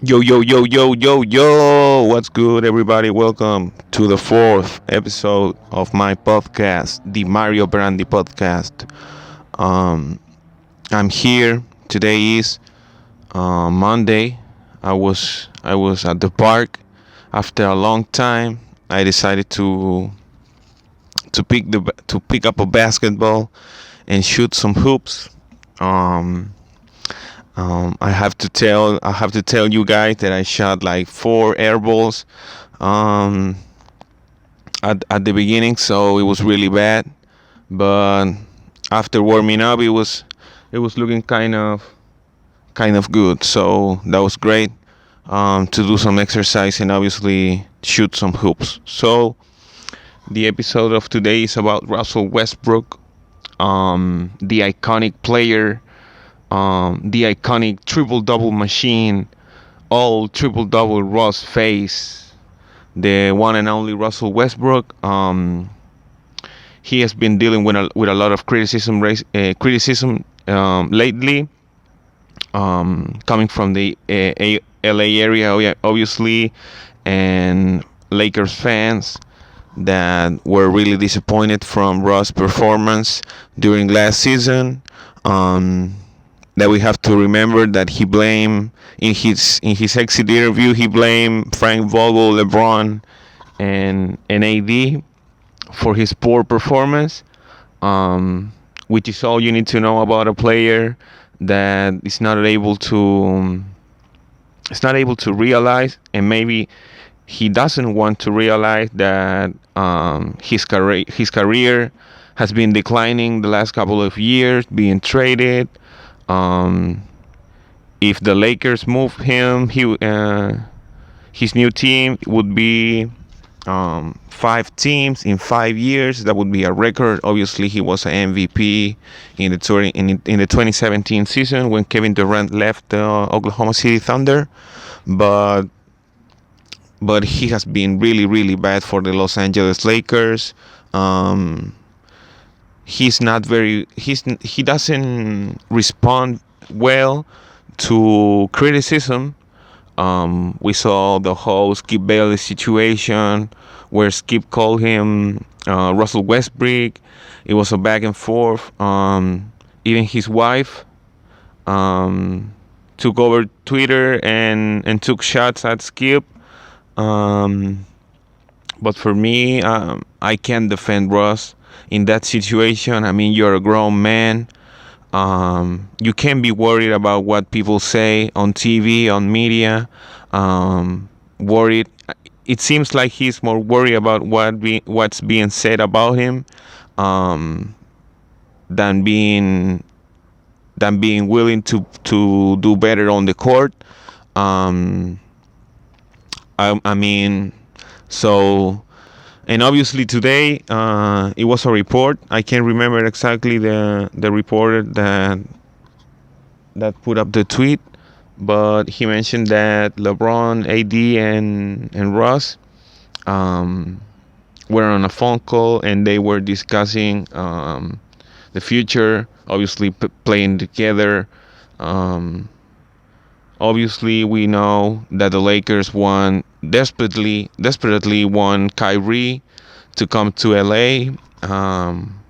Yo, yo, yo, yo, yo, yo. What's good, everybody? Welcome to the fourth episode of my podcast, the Mario Brandy podcast. Um, I'm here. Today is Monday. I was at the park after a long time. I decided to pick up a basketball and shoot some hoops. Um, I have to tell you guys that I shot like four air balls um, at the beginning, so it was really bad. But after warming up, it was looking kind of good. So that was great to do some exercise and obviously shoot some hoops. So the episode of today is about Russell Westbrook, the iconic player, the iconic triple double machine, all triple double Ross face, the one and only Russell Westbrook. He has been dealing with a lot of criticism lately, coming from the LA area, obviously, and Lakers fans that were really disappointed from Ross' performance during last season. Um, that we have to remember that he blamed in his exit interview, he blamed Frank Vogel, Lebron, and AD for his poor performance, which is all you need to know about a player that is not able to realize, and maybe he doesn't want to realize that his career has been declining the last couple of years, being traded. Um, if the Lakers move him, his new team would be five teams in 5 years. That would be a record. Obviously, he was an MVP in the 2017 season when Kevin Durant left the Oklahoma City Thunder, but he has been really really bad for the Los Angeles Lakers. Um, he doesn't respond well to criticism. We saw the whole Skip Bayless situation where Skip called him Russell Westbrook. It was a back and forth. Even his wife took over Twitter and took shots at Skip. Um, but for me, I can't defend Russ in that situation. I mean, you're a grown man. You can't be worried about what people say on TV, on media. Worried. It seems like he's more worried about what's being said about him, um, than being willing to do better on the court. Um, I mean, so. And obviously today, it was a report. I can't remember exactly the reporter that put up the tweet, but he mentioned that LeBron, AD, and Russ um, were on a phone call and they were discussing the future. Obviously, playing together. Um, Obviously, we know that the Lakers desperately want Kyrie to come to LA.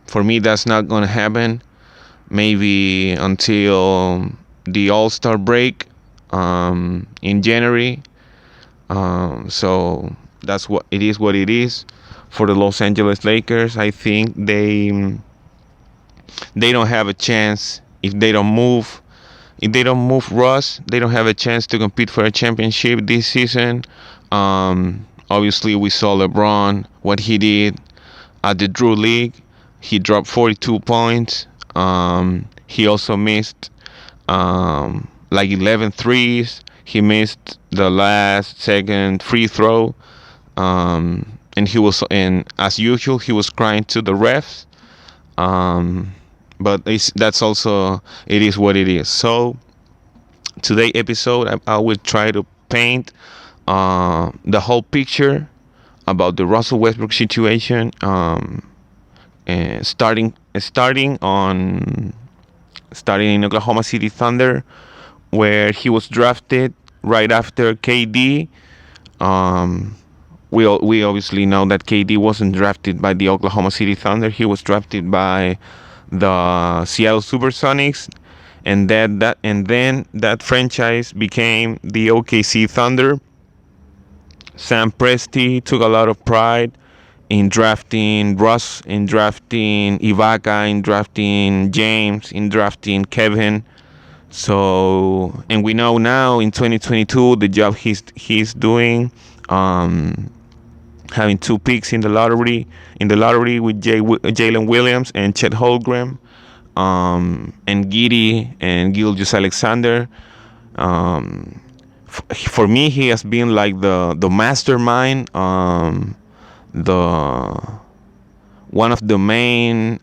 For me, that's not gonna happen. Maybe until the All-Star break in January. So that's what it is. What it is for the Los Angeles Lakers. I think they don't have a chance if they don't move. If they don't move Russ, they don't have a chance to compete for a championship this season. Obviously, we saw LeBron, what he did at the Drew League. He dropped 42 points. He also missed like 11 threes. He missed the last second free throw. And as usual, he was crying to the refs. But that's also, it is what it is. So today episode, I will try to paint the whole picture about the Russell Westbrook situation, and starting in Oklahoma City Thunder, where he was drafted right after KD. Um, we obviously know that KD wasn't drafted by the Oklahoma City Thunder. He was drafted by the Seattle SuperSonics, and then that franchise became the OKC Thunder. Sam Presti took a lot of pride in drafting Russ, in drafting Ibaka, in drafting James, in drafting Kevin. So, and we know now in 2022 the job he's doing, having two picks in the lottery with Jalen Williams and Chet Holmgren, and Giddy and Gilgeous Alexander. For me, he has been like the mastermind, the one of the main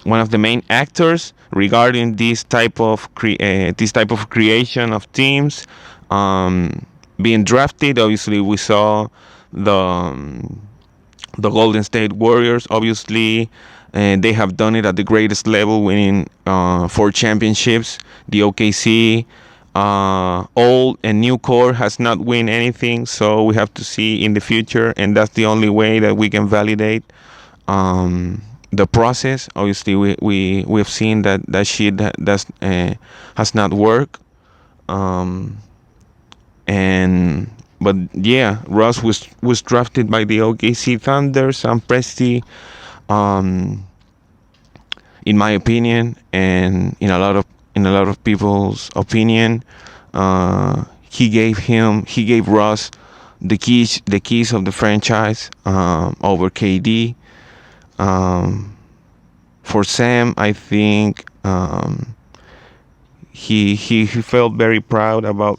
one of the main actors regarding this type of creation of teams, being drafted. Obviously, we saw the Golden State Warriors. Obviously, they have done it at the greatest level, winning 4 championships. The OKC old and new core has not win anything, so we have to see in the future, and that's the only way that we can validate the process. Obviously, we've seen that shit has not worked, and but yeah, Russ was drafted by the OKC Thunder. Sam Presti, in my opinion, and in a lot of people's opinion, he gave Russ the keys of the franchise over KD. For Sam, I think he felt very proud about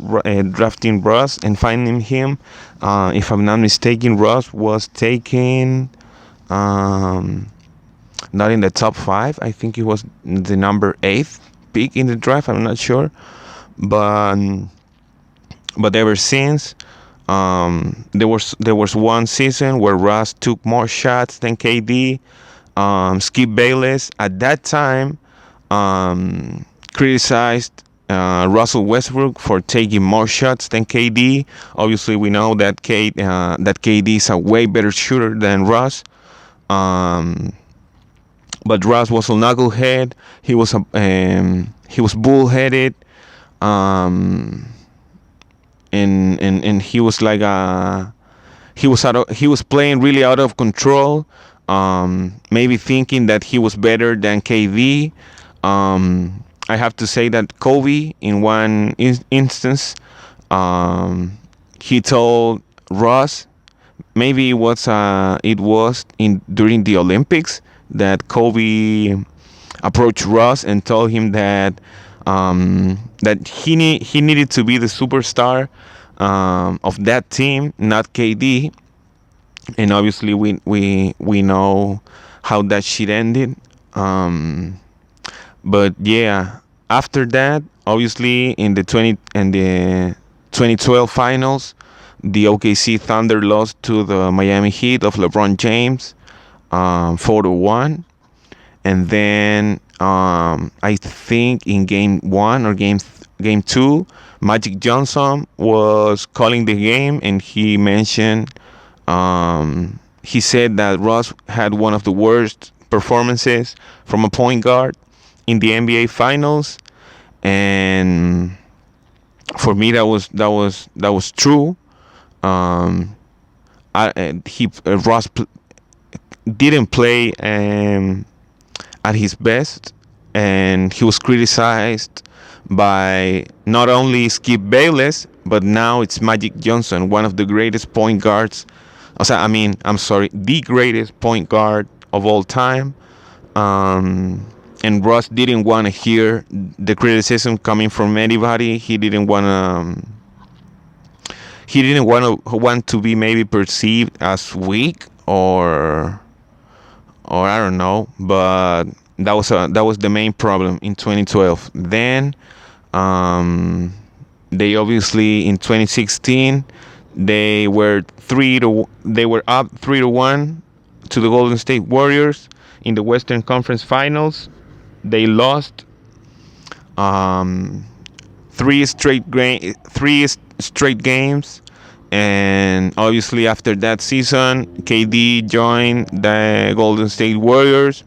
drafting Russ and finding him. If I'm not mistaken, Russ was taken not in the top 5. I think he was the number 8th pick in the draft. I'm not sure, but ever since, there was one season where Russ took more shots than KD. Skip Bayless at that time criticized Russell Westbrook for taking more shots than KD. Obviously, we know that KD is a way better shooter than Russ. But Russ was a knucklehead. He was bullheaded. And he was like he was playing really out of control. Maybe thinking that he was better than KD. I have to say that Kobe, in one instance, he told Russ, maybe it was during the Olympics, that Kobe approached Russ and told him that he needed to be the superstar of that team, not KD. And obviously we know how that shit ended. But yeah, after that, obviously in the 2012 finals, the OKC Thunder lost to the Miami Heat of LeBron James, 4-1. And then I think in game 1 or game 2, Magic Johnson was calling the game, and he mentioned, he said that Russ had one of the worst performances from a point guard in the NBA Finals, and for me that was true. Russ didn't play at his best, and he was criticized by not only Skip Bayless, but now it's Magic Johnson, one of the greatest point guards. The greatest point guard of all time. And Russ didn't want to hear the criticism coming from anybody. He didn't want to be maybe perceived as weak or I don't know. But that was the main problem in 2012. Then they obviously in 2016 they were up 3-1 to the Golden State Warriors. in the Western Conference Finals. They lost um, three straight games, and obviously after that season, KD joined the Golden State Warriors.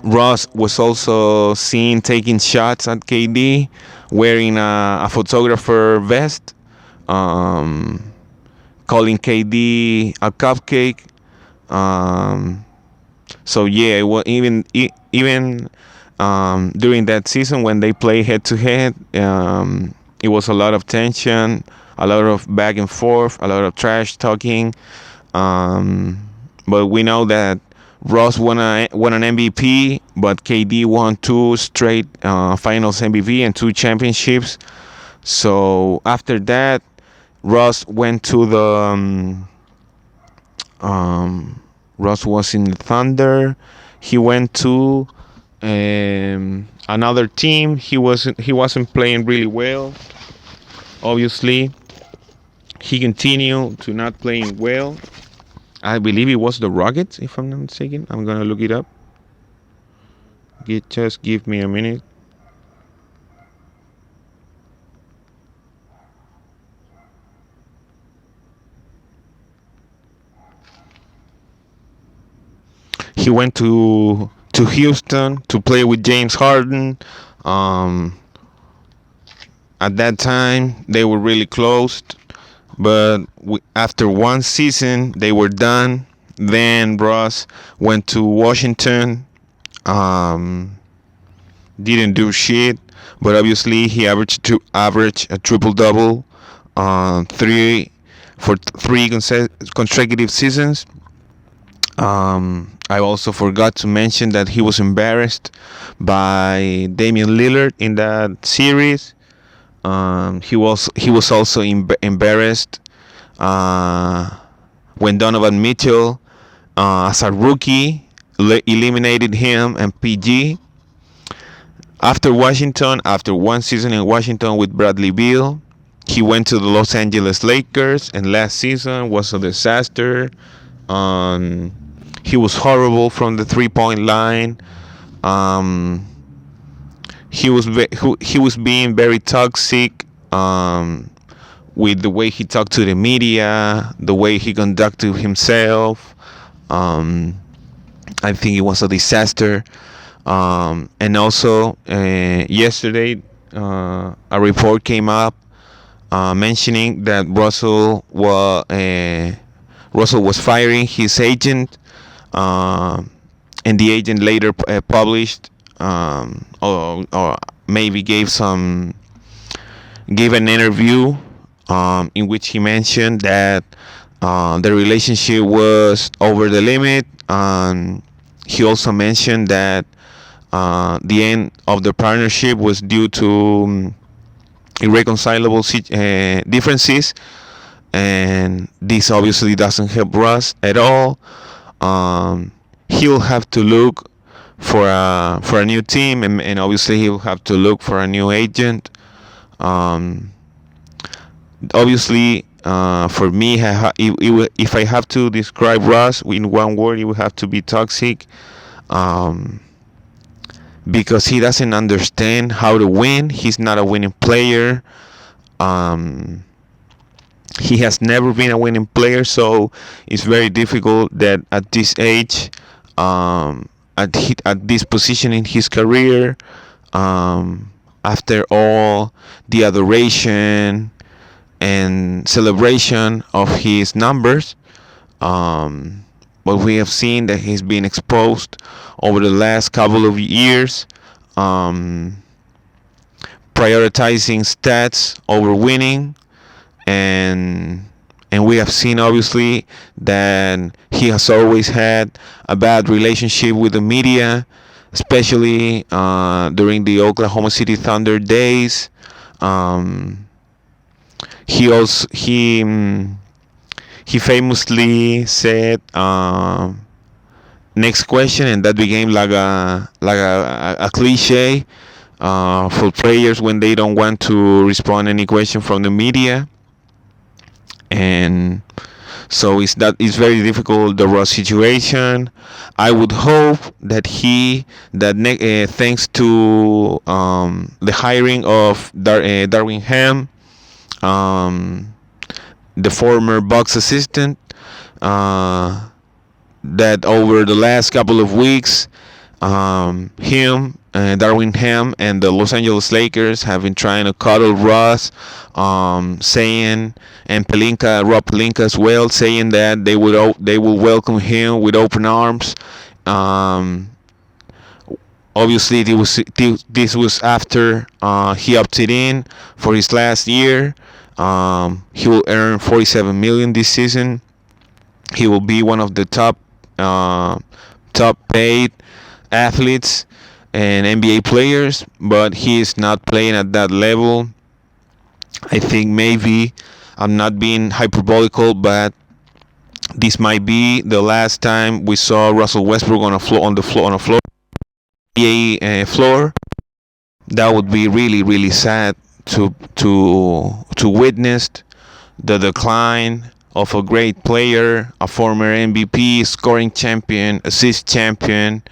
Ross was also seen taking shots at KD, wearing a photographer vest, um, calling KD a cupcake. Um, so yeah, it was even during that season when they play head to head, it was a lot of tension, a lot of back and forth, a lot of trash talking. But we know that Ross won an MVP, but KD won two straight Finals MVP and two championships. So after that, Ross went to the Ross was in the Thunder. He went to another team. He wasn't playing really well. Obviously, he continued to not playing well. I believe it was the Rockets, if I'm not mistaken. I'm gonna look it up. Just give me a minute. He went to Houston to play with James Harden. At that time, they were really close, but after one season, they were done. Then Ross went to Washington. Didn't do shit, but obviously he averaged a triple double, three consecutive seasons. I also forgot to mention that he was embarrassed by Damian Lillard in that series. He was also embarrassed when Donovan Mitchell, as a rookie, eliminated him and PG. After one season in Washington with Bradley Beal, he went to the Los Angeles Lakers, and last season was a disaster. He was horrible from the 3-point line. He was being very toxic with the way he talked to the media, the way he conducted himself. I think it was a disaster. And also yesterday, a report came up mentioning that Russell was firing his agent, and the agent later published or maybe gave an interview in which he mentioned that the relationship was over the limit. He also mentioned that the end of the partnership was due to irreconcilable differences, and this obviously doesn't help Russ at all. He'll have to look for a new team, and obviously he'll have to look for a new agent. Obviously, for me, if I have to describe Russ in one word, it would have to be toxic. Because he doesn't understand how to win. He's not a winning player. He has never been a winning player, so it's very difficult that at this age, at this position in his career, after all the adoration and celebration of his numbers, but we have seen that he's been exposed over the last couple of years, prioritizing stats over winning, and we have seen obviously that he has always had a bad relationship with the media, especially during the Oklahoma City Thunder days. He famously said, next question, and that became like a cliche for players when they don't want to respond any question from the media. And So it's very difficult, the Ross situation. I would hope that thanks to the hiring of Darwin Ham, um, the former Bucks assistant, uh, that over the last couple of weeks, him, Darwin Ham, and the Los Angeles Lakers have been trying to cuddle Russ, saying, and Rob Pelinka as well, saying that they will welcome him with open arms. Um, Obviously, this was after he opted in for his last year. He will earn 47 million this season. He will be one of the top paid athletes and NBA players, but he is not playing at that level. I think maybe I'm not being hyperbolical, but this might be the last time we saw Russell Westbrook on a floor NBA floor. That would be really really sad to witness the decline of a great player, a former MVP, scoring champion, assist champion.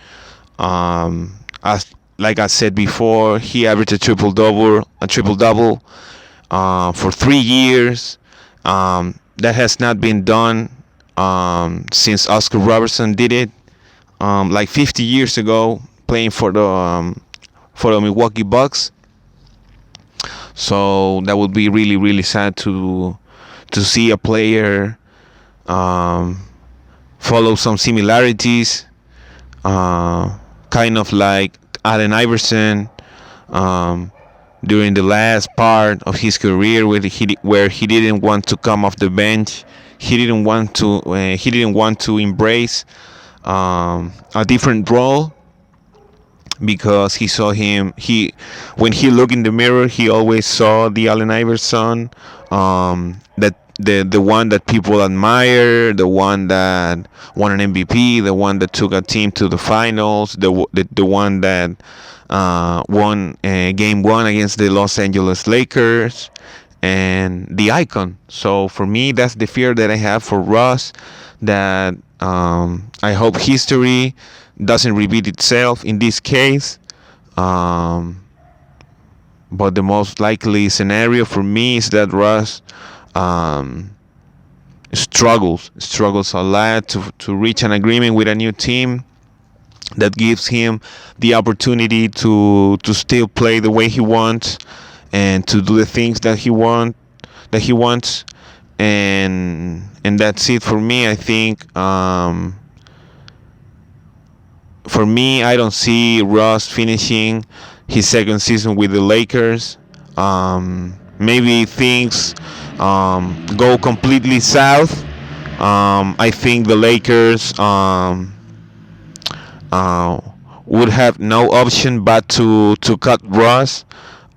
As like I said before, he averaged a triple double for 3 years. That has not been done since Oscar Robertson did it, like 50 years ago, playing for the Milwaukee Bucks. So that would be really really sad to see a player follow some similarities, kind of like Allen Iverson, during the last part of his career, where he didn't want to come off the bench. He didn't want to embrace a different role, because he saw him when he looked in the mirror, he always saw the Allen Iverson, that the one that people admire, the one that won an MVP, the one that took a team to the finals, the one that won game 1 against the Los Angeles Lakers, and the icon. So for me, that's the fear that I have for Russ, that I hope history doesn't repeat itself in this case. But the most likely scenario for me is that Russ struggles a lot to reach an agreement with a new team that gives him the opportunity to still play the way he wants, and to do the things that he wants, and that's it for me. I think for me, I don't see Russ finishing his second season with the Lakers. Maybe things go completely south. I think the Lakers would have no option but to cut Russ,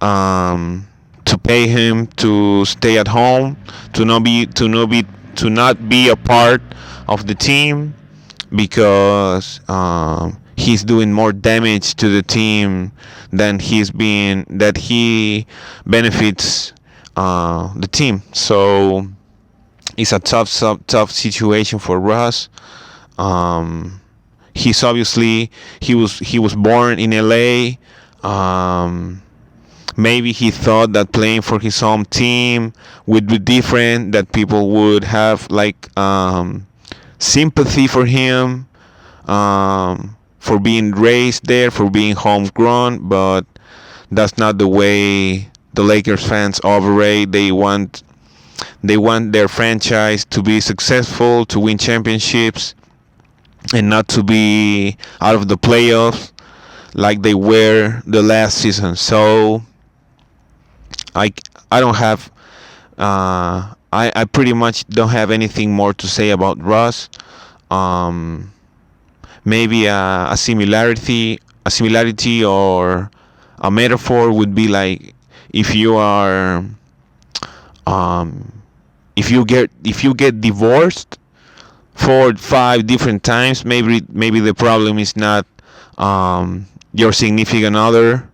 to pay him to stay at home, to not be a part of the team, because he's doing more damage to the team than he benefits the team. So it's a tough situation for Russ. He's obviously he was born in LA. Maybe he thought that playing for his home team would be different, that people would have like sympathy for him, for being raised there, for being homegrown. But that's not the way the Lakers fans operate. They want their franchise to be successful, to win championships, and not to be out of the playoffs like they were the last season. So I don't have I pretty much don't have anything more to say about Russ. Maybe a similarity or a metaphor would be like, if you are if you get divorced 4-5 different times, maybe the problem is not your significant other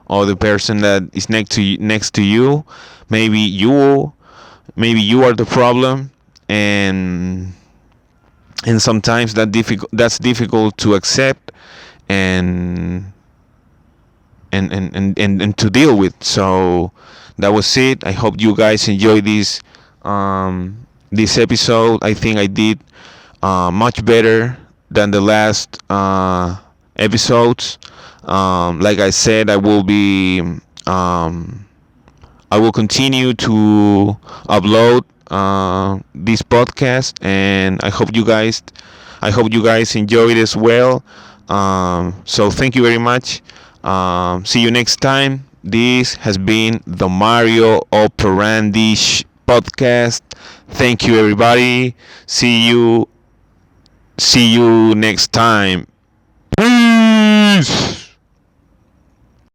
or the person that is next to you. Maybe you are the problem, and sometimes that's difficult to accept and to deal with. So that was it. I hope you guys enjoy this episode. I think I did much better than the last episodes. Like I said, I will continue to upload this podcast, and I hope you guys enjoy it as well. So thank you very much. See you next time. This has been the Mario Operandi podcast. Thank you, everybody. See you next time. Peace.